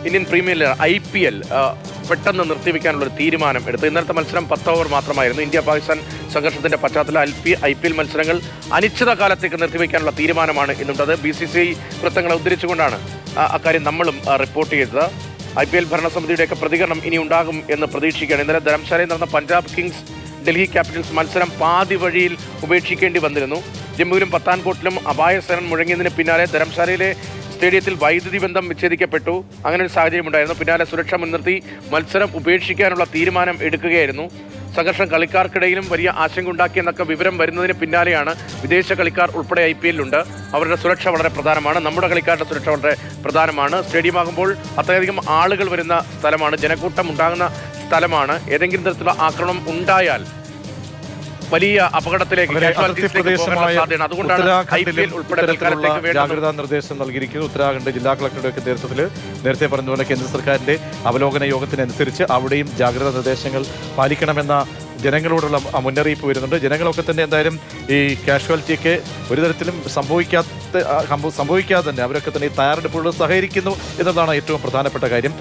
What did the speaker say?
Indian premier league IPL പെട്ടെന്ന് നിർത്തിവെക്കാനുള്ളൊരു തീരുമാനം എടുത്തു. ഇന്നലത്തെ മത്സരം 10 ഓവർ മാത്രമായിരുന്നു. ഇന്ത്യ പാകിസ്ഥാൻ സംഘർഷത്തിന്റെ പശ്ചാത്തലത്തിൽ IPL മത്സരങ്ങൾ അനിശ്ചിതകാലത്തേക്ക് നിർത്തിവെക്കാനുള്ള തീരുമാനമാണ് ഇന്നുള്ളത്. BCCI വൃത്തങ്ങളെ ഉദ്ധരിച്ചുകൊണ്ടാണ് അക്കാര്യം നമ്മളും റിപ്പോർട്ട് ചെയ്തത്. IPL ഭരണസമിതിയുടെയൊക്കെ പ്രതികരണം ഇനി ഉണ്ടാകും എന്ന് പ്രതീക്ഷിക്കുകയാണ്. ഇന്നലെ ധരംശാലയിൽ നടന്ന പഞ്ചാബ് കിങ്സ് ഡൽഹി ക്യാപിറ്റൽസ് മത്സരം പാതി വഴിയിൽ ഉപേക്ഷിക്കേണ്ടി വന്നിരുന്നു. ജമ്മുവിലും പത്താൻകോട്ടിലും അപായ സേനൻ മുഴങ്ങിയതിന് പിന്നാലെ ധരംശാലയിലെ സ്റ്റേഡിയത്തിൽ വൈദ്യുതി ബന്ധം വിച്ഛേദിക്കപ്പെട്ടു. അങ്ങനെ ഒരു സാഹചര്യം ഉണ്ടായിരുന്നു. പിന്നാലെ സുരക്ഷ മുൻനിർത്തി മത്സരം ഉപേക്ഷിക്കാനുള്ള തീരുമാനം എടുക്കുകയായിരുന്നു. സംഘർഷം കളിക്കാർക്കിടയിലും വലിയ ആശങ്ക ഉണ്ടാക്കിയെന്നൊക്കെ വിവരം വരുന്നതിന് പിന്നാലെയാണ് വിദേശ കളിക്കാർ ഉൾപ്പെടെ IPL-ലുണ്ട്. അവരുടെ സുരക്ഷ വളരെ പ്രധാനമാണ്. നമ്മുടെ കളിക്കാരുടെ സുരക്ഷ വളരെ പ്രധാനമാണ്. സ്റ്റേഡിയമാകുമ്പോൾ അത്രയധികം ആളുകൾ വരുന്ന സ്ഥലമാണ്, ജനക്കൂട്ടം ഉണ്ടാകുന്ന സ്ഥലമാണ്. ഏതെങ്കിലും തരത്തിലുള്ള ആക്രമണം ഉണ്ടായാൽ വലിയ അപകടത്തിലേക്ക് ജാഗ്രതാ നിർദ്ദേശം നൽകിയിരിക്കുന്നു. ഉത്തരാഖണ്ഡ് ജില്ലാ കളക്ടറുടെ നേതൃത്വത്തിൽ നേരത്തെ പറഞ്ഞതുപോലെ കേന്ദ്ര സർക്കാരിന്റെ അവലോകന യോഗത്തിനനുസരിച്ച് അവിടെയും ജാഗ്രതാ നിർദ്ദേശങ്ങൾ പാലിക്കണമെന്ന ജനങ്ങളോടുള്ള മുന്നറിയിപ്പ് വരുന്നുണ്ട്. ജനങ്ങളൊക്കെ തന്നെ എന്തായാലും ഈ കാഷ്വാലിറ്റിയൊക്കെ ഒരു തരത്തിലും സംഭവിക്കാതെ തന്നെ അവരൊക്കെ തന്നെ ഈ തയ്യാറെടുപ്പുകളോട് സഹകരിക്കുന്നു എന്നതാണ് ഏറ്റവും പ്രധാനപ്പെട്ട കാര്യം.